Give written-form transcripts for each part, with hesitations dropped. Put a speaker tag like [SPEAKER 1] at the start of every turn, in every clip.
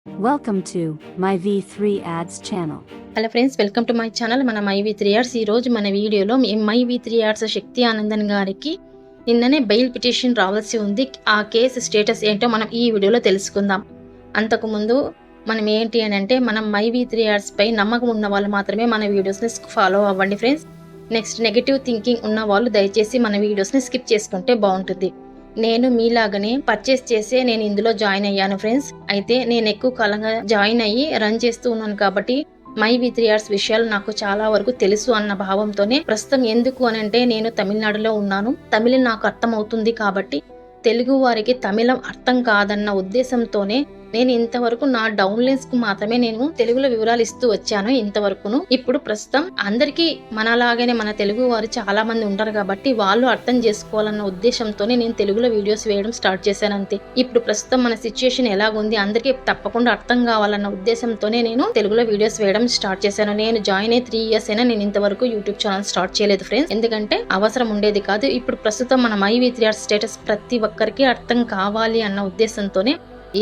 [SPEAKER 1] Welcome to my V3 Ads channel.
[SPEAKER 2] Hello friends, welcome to my channel. మన my వి3 ads. ఈ రోజు మన వీడియోలో మై వి3 యాడ్స్ శక్తి ఆనందన్ గారికి నిన్ననే బెయిల్ పిటిషన్ రావాల్సి ఉంది. ఆ కేసు స్టేటస్ ఏంటో మనం ఈ వీడియోలో తెలుసుకుందాం. అంతకుముందు మనం ఏంటి అని అంటే, మనం మై వి3 యాడ్స్ పై నమ్మకం ఉన్న వాళ్ళు మాత్రమే మన వీడియోస్ని ఫాలో అవ్వండి ఫ్రెండ్స్. నెక్స్ట్, నెగిటివ్ థింకింగ్ ఉన్న వాళ్ళు దయచేసి మన వీడియోస్ని స్కిప్ చేసుకుంటే బాగుంటుంది. నేను మీలాగానే పర్చేస్ చేసే నేను ఇందులో జాయిన్ అయ్యాను ఫ్రెండ్స్. అయితే నేను ఎక్కువ కాలంగా జాయిన్ అయ్యి రన్ చేస్తూ ఉన్నాను కాబట్టి మై వి3 యాడ్స్ విషయాలు నాకు చాలా వరకు తెలుసు అన్న భావంతోనే ప్రస్తుతం. ఎందుకు అని అంటే, నేను తమిళనాడులో ఉన్నాను, తమిళం నాకు అర్థం అవుతుంది కాబట్టి తెలుగు వారికి తమిళం అర్థం కాదన్న ఉద్దేశంతోనే నేను ఇంతవరకు నా డౌన్లైన్స్ కు మాత్రమే నేను తెలుగులో వివరాలు ఇస్తూ వచ్చాను ఇంతవరకును. ఇప్పుడు ప్రస్తుతం అందరికీ మనలాగానే మన తెలుగు వారు చాలా మంది ఉంటారు కాబట్టి వాళ్ళు అర్థం చేసుకోవాలన్న ఉద్దేశంతోనే నేను తెలుగులో వీడియోస్ వేయడం స్టార్ట్ చేశాను అంతే. ఇప్పుడు ప్రస్తుతం మన సిచ్యుయేషన్ ఎలాగుంది, అందరికీ తప్పకుండా అర్థం కావాలన్న ఉద్దేశంతోనే నేను తెలుగులో వీడియోస్ వేయడం స్టార్ట్ చేశాను. నేను జాయిన్ అయ్యి 3 years అయినా నేను ఇంతవరకు యూట్యూబ్ ఛానల్ స్టార్ట్ చేయలేదు ఫ్రెండ్స్. ఎందుకంటే అవసరం ఉండేది కాదు. ఇప్పుడు ప్రస్తుతం మన మై వి3 యాడ్స్ స్టేటస్ ప్రతి ఒక్కరికి అర్థం కావాలి అన్న ఉద్దేశంతోనే,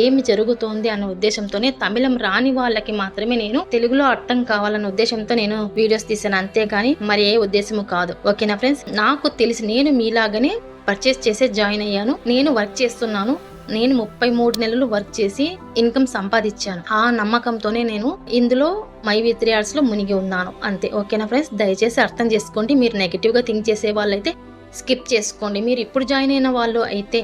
[SPEAKER 2] ఏమి జరుగుతోంది అన్న ఉద్దేశంతోనే, తమిళం రాని వాళ్ళకి మాత్రమే నేను తెలుగులో అర్థం కావాలన్న ఉద్దేశంతో నేను వీడియోస్ తీసాను, అంతేగాని మరి ఏ ఉద్దేశము కాదు. ఓకేనా ఫ్రెండ్స్? నాకు తెలిసి నేను మీలాగానే పర్చేస్ చేసే జాయిన్ అయ్యాను. నేను వర్క్ చేస్తున్నాను. నేను 33 నెలలు వర్క్ చేసి ఇన్కమ్ సంపాదించాను. ఆ నమ్మకంతోనే నేను ఇందులో మై వి3 యాడ్స్ లో మునిగి ఉన్నాను అంతే. ఓకేనా ఫ్రెండ్స్? దయచేసి అర్థం చేసుకోండి. మీరు నెగిటివ్ గా థింక్ చేసే వాళ్ళైతే స్కిప్ చేసుకోండి. మీరు ఇప్పుడు జాయిన్ అయిన వాళ్ళు అయితే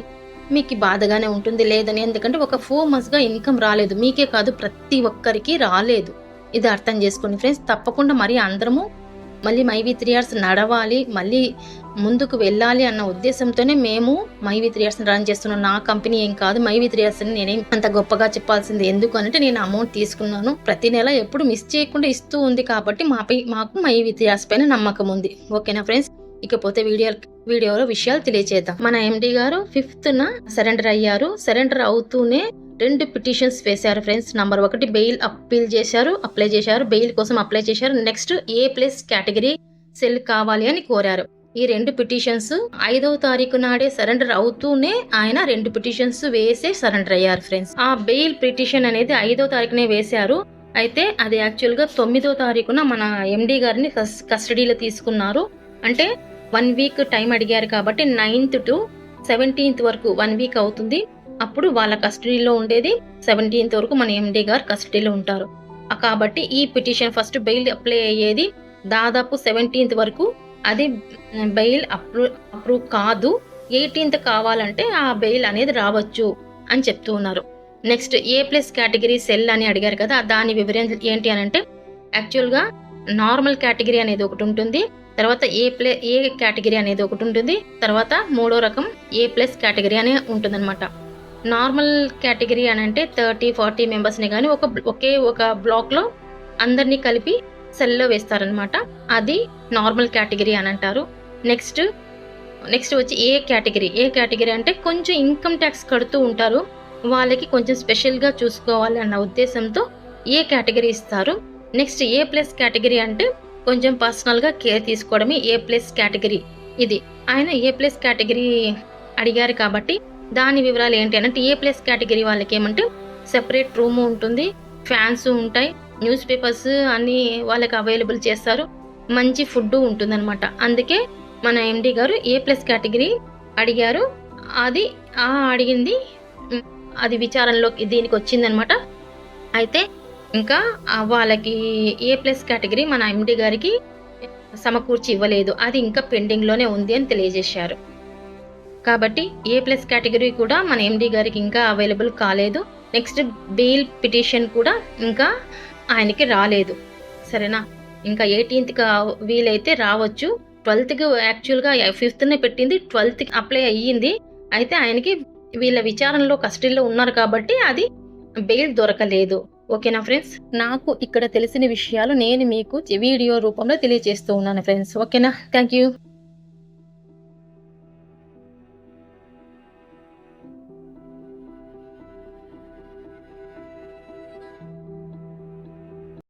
[SPEAKER 2] మీకు బాధగానే ఉంటుంది లేదని, ఎందుకంటే ఒక 4 months గా ఇన్కమ్ రాలేదు. మీకే కాదు, ప్రతి ఒక్కరికి రాలేదు. ఇది అర్థం చేసుకోండి ఫ్రెండ్స్. తప్పకుండా మరి అందరము మళ్ళీ మై వి3 యాడ్స్ నడవాలి, మళ్ళీ ముందుకు వెళ్ళాలి అన్న ఉద్దేశంతోనే మేము మై వి3 యాడ్స్ రన్ చేస్తున్నాం. నా కంపెనీ ఏం కాదు. మై వి3 యాడ్స్ నేనేం అంత గొప్పగా చెప్పాల్సింది ఎందుకు అంటే, నేను అమౌంట్ తీసుకున్నాను, ప్రతి నెల ఎప్పుడు మిస్ చేయకుండా ఇస్తూ ఉంది కాబట్టి మాకు మై వి3 యాడ్స్ పైన నమ్మకం ఉంది. ఓకేనా ఫ్రెండ్స్? ఇకపోతే వీడియోలో విషయాలు తెలియచేద్దాం. మన ఎండి గారు 5th సరెండర్ అయ్యారు. సరెండర్ అవుతూనే 2 పిటిషన్స్ వేశారు ఫ్రెండ్స్. నంబర్ 1 బెయిల్ అప్లై చేశారు, బెయిల్ కోసం అప్లై చేశారు. నెక్స్ట్ A+ కేటగిరీ సెల్ కావాలి అని కోరారు. ఈ 2 పిటిషన్స్ 5వ తారీఖు నాడే సరెండర్ అవుతూనే ఆయన 2 పిటిషన్స్ వేసే సరెండర్ అయ్యారు ఫ్రెండ్స్. ఆ బెయిల్ పిటిషన్ అనేది 5వ తారీఖునే వేశారు. అయితే అది యాక్చువల్ గా 9వ తారీఖున మన ఎండి గారిని కస్టడీలో తీసుకున్నారు. అంటే 1 week టైం అడిగారు కాబట్టి 9th to 17th వరకు 1 week అవుతుంది. అప్పుడు వాళ్ళ కస్టడీలో ఉండేది 17th వరకు మన ఎండి గారు కస్టడీలో ఉంటారు. కాబట్టి ఈ పిటిషన్ ఫస్ట్ బెయిల్ అప్లై అయ్యేది దాదాపు 17th వరకు. అది బెయిల్ అప్రూవ్ కాదు, 18th కావాలంటే ఆ బెయిల్ అనేది రావచ్చు అని చెప్తూ ఉన్నారు. నెక్స్ట్, A+ కేటగిరీ సెల్ అని అడిగారు కదా, దాని వివరణ ఏంటి అని అంటే, యాక్చువల్గా నార్మల్ కేటగిరీ అనేది ఒకటి ఉంటుంది, తర్వాత ఏ కేటగిరీ అనేది ఒకటి ఉంటుంది, తర్వాత 3వ రకం A+ కేటగిరీ అనే ఉంటుంది అనమాట. నార్మల్ కేటగిరీ అని అంటే 30-40 మెంబర్స్ని కానీ ఒకే ఒక బ్లాక్లో అందరినీ కలిపి సెల్లో వేస్తారనమాట. అది నార్మల్ కేటగిరీ అని అంటారు. నెక్స్ట్ వచ్చి ఏ కేటగిరీ అంటే కొంచెం ఇన్కమ్ ట్యాక్స్ కడుతూ ఉంటారు, వాళ్ళకి కొంచెం స్పెషల్గా చూసుకోవాలి అన్న ఉద్దేశంతో ఏ కేటగిరీ ఇస్తారు. నెక్స్ట్ A+ కేటగిరీ అంటే కొంచెం పర్సనల్గా కేర్ తీసుకోవడమే A+ కేటగిరీ. ఇది ఆయన A+ కేటగిరీ అడిగారు కాబట్టి దాని వివరాలు ఏంటి అంటే, A+ కేటగిరీ వాళ్ళకి ఏమంటే సెపరేట్ రూమ్ ఉంటుంది, ఫ్యాన్స్ ఉంటాయి, న్యూస్ పేపర్స్ అన్ని వాళ్ళకి అవైలబుల్ చేస్తారు, మంచి ఫుడ్ ఉంటుందన్నమాట. అందుకే మన ఎండి గారు A+ కేటగిరీ అడిగారు. అది అడిగింది అది విచారణలోకి దీనికి వచ్చిందనమాట. అయితే ఇంకా వాళ్ళకి A+ కేటగిరీ మన ఎండి గారికి సమకూర్చి ఇవ్వలేదు, అది ఇంకా పెండింగ్ లోనే ఉంది అని తెలియజేశారు. కాబట్టి A+ కేటగిరీ కూడా మన ఎండి గారికి ఇంకా అవైలబుల్ కాలేదు. నెక్స్ట్, బెయిల్ పిటిషన్ కూడా ఇంకా ఆయనకి రాలేదు. సరేనా? ఇంకా 18th వీలైతే రావచ్చు. 12th యాక్చువల్గా 5th పెట్టింది, 12th అప్లై అయ్యింది. అయితే ఆయనకి వీళ్ళ విచారణలో కస్టడీలో ఉన్నారు కాబట్టి అది బెయిల్ దొరకలేదు. ఓకేనా ఫ్రెండ్స్? నాకు ఇక్కడ తెలిసిన విషయాలు నేను మీకు వీడియో రూపంలో తెలియజేస్తూ ఉన్నాను ఫ్రెండ్స్. ఓకేనా? Thank you.